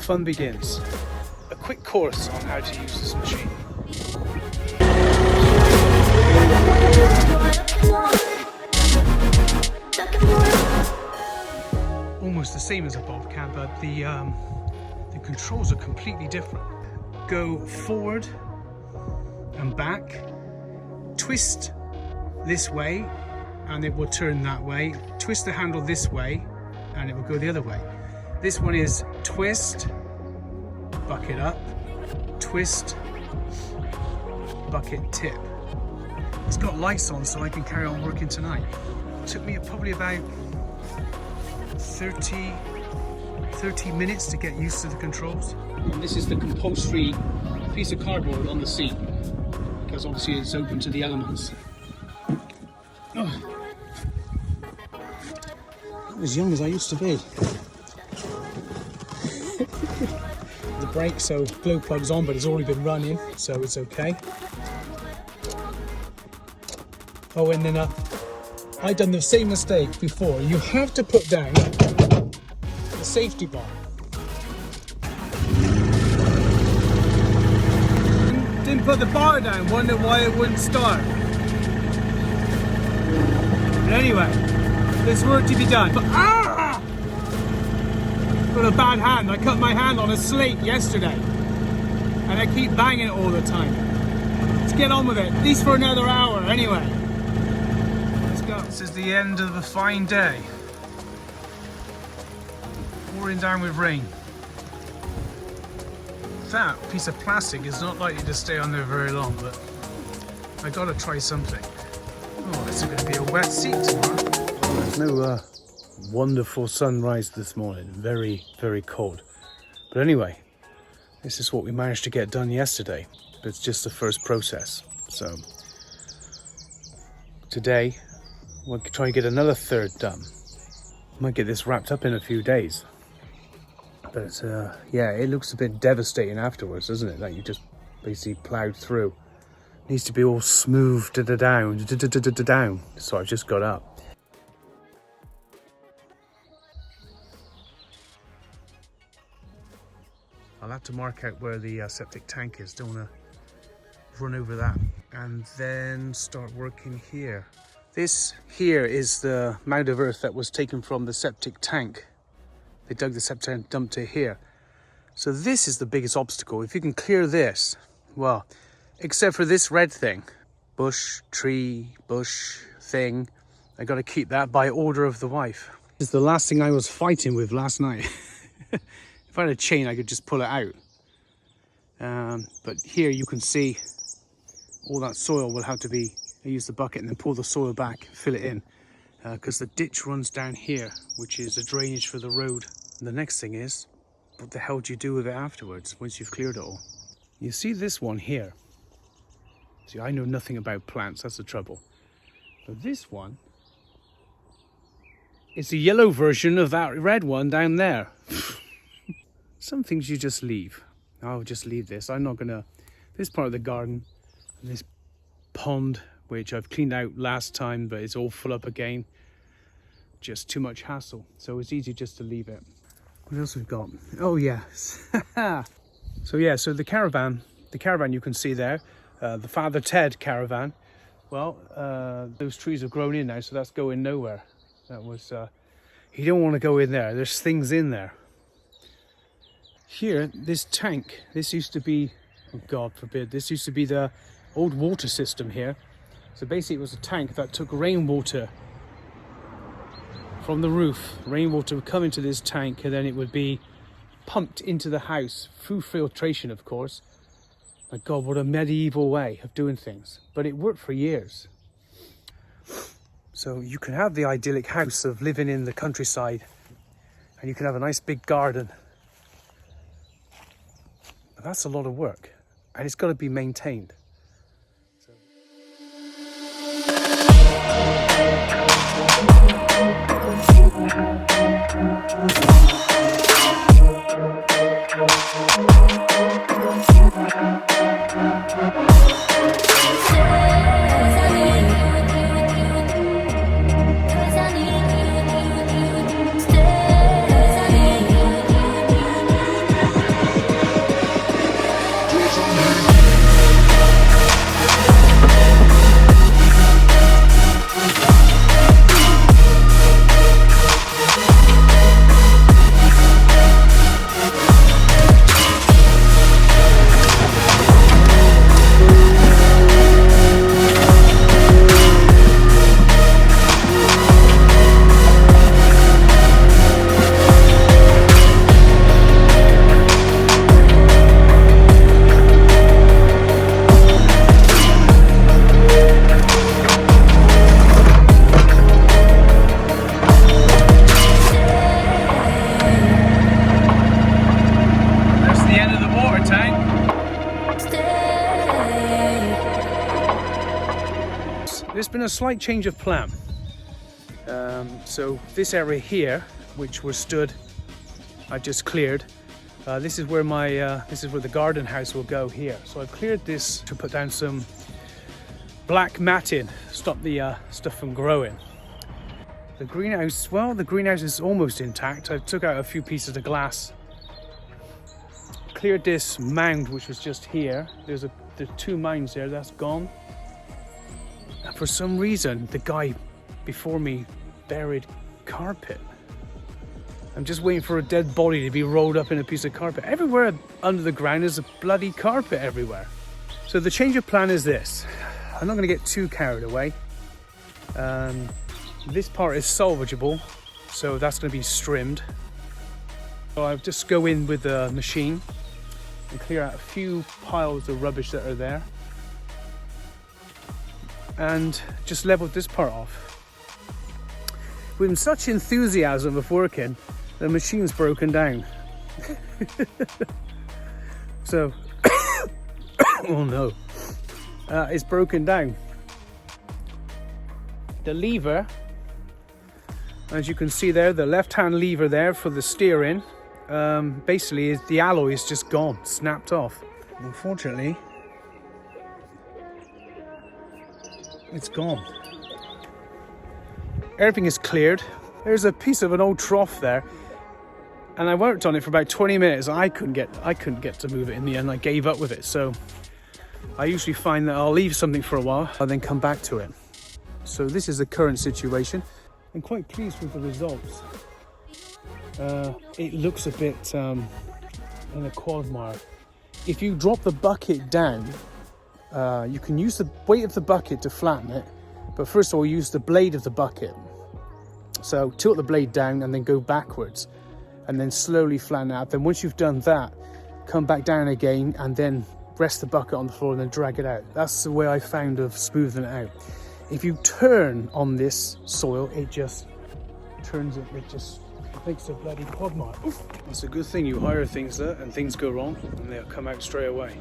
fun begins. A quick course on how to use this machine. Almost the same as a bobcat, but the controls are completely different. Go forward and back, twist this way and it will turn that way, twist the handle this way and it will go the other way. This one is twist, bucket up, twist, bucket tip. It's got lights on so I can carry on working tonight. It took me probably about 30 minutes to get used to the controls. And this is the compulsory piece of cardboard on the seat, because obviously it's open to the elements. Oh. Not as young as I used to be. The brake, so glow plug's on, but it's already been running, so it's okay. Oh, and then I've done the same mistake before. You have to put down the safety bar. Didn't put the bar down, wondered why it wouldn't start. But anyway, there's work to be done. But, got a bad hand. I cut my hand on a slate yesterday and I keep banging it all the time. Let's get on with it, at least for another hour anyway. Let's go. This is the end of a fine day. Pouring down with rain. That piece of plastic is not likely to stay on there very long, but I gotta try something. Oh, this is going to be a wet seat tomorrow. There's no wonderful sunrise this morning. Very, very cold. But anyway, this is what we managed to get done yesterday. But it's just the first process. So today, we'll try and get another third done. Might get this wrapped up in a few days. But yeah, it looks a bit devastating afterwards, doesn't it? Like you just basically ploughed through. It needs to be all smooth down. So I've just got up. I'll have to mark out where the septic tank is. Don't want to run over that. And then start working here. This here is the mound of earth that was taken from the septic tank. They dug the septic tank, dumped it here. So this is the biggest obstacle. If you can clear this, well, except for this red thing, bush, tree, bush, thing, I got to keep that by order of the wife. This is the last thing I was fighting with last night. If I had a chain, I could just pull it out. But here you can see all that soil will have to be, I use the bucket and then pull the soil back, fill it in. Because the ditch runs down here, which is a drainage for the road. And the next thing is, what the hell do you do with it afterwards, once you've cleared it all? You see this one here. See, I know nothing about plants, that's the trouble. But this one, it's a yellow version of that red one down there. Some things you just leave. I'll just leave this. I'm not gonna, this part of the garden, this pond, which I've cleaned out last time, but it's all full up again. Just too much hassle. So it's easy just to leave it. What else we've got? Oh yes. So yeah, so the caravan you can see there, the Father Ted caravan. Well, those trees have grown in now, so that's going nowhere. That was, you don't want to go in there. There's things in there. Here, this tank, this used to be, oh God forbid, this used to be the old water system here. So basically it was a tank that took rainwater from the roof. Rainwater would come into this tank and then it would be pumped into the house through filtration, of course. My God, what a medieval way of doing things. But it worked for years. So you can have the idyllic house of living in the countryside and you can have a nice big garden. But that's a lot of work and it's got to be maintained. there's been a slight change of plan. So this area here, which was stood, I just cleared. This is where the garden house will go here. So I've cleared this to put down some black matting, stop the stuff from growing. The greenhouse, well, the greenhouse is almost intact. I took out a few pieces of glass, cleared this mound which was just here. There's 2 mounds there, that's gone. And for some reason, the guy before me buried carpet. I'm just waiting for a dead body to be rolled up in a piece of carpet. Everywhere under the ground is a bloody carpet everywhere. So the change of plan is this. I'm not going to get too carried away. This part is salvageable, so that's going to be trimmed. So I'll just go in with the machine and clear out a few piles of rubbish that are there. And just level this part off. With such enthusiasm of working, the machine's broken down. So, oh no, it's broken down. The lever, as you can see there, the left-hand lever there for the steering, basically the alloy is just gone, snapped off. Unfortunately, it's gone. Everything is cleared. There's a piece of an old trough there, and I worked on it for about 20 minutes. I couldn't get to move it in the end. I gave up with it. So I usually find that I'll leave something for a while and then come back to it. So this is the current situation. I'm quite pleased with the results. It looks a bit in a quagmire. If you drop the bucket down, you can use the weight of the bucket to flatten it, but first of all use the blade of the bucket. So tilt the blade down and then go backwards and then slowly flatten out. Then once you've done that, come back down again and then rest the bucket on the floor and then drag it out. That's the way I found of smoothing it out. If you turn on this soil, it just turns it, just makes a bloody quagmire. Oof. It's a good thing you hire things there and things go wrong and they'll come out straight away.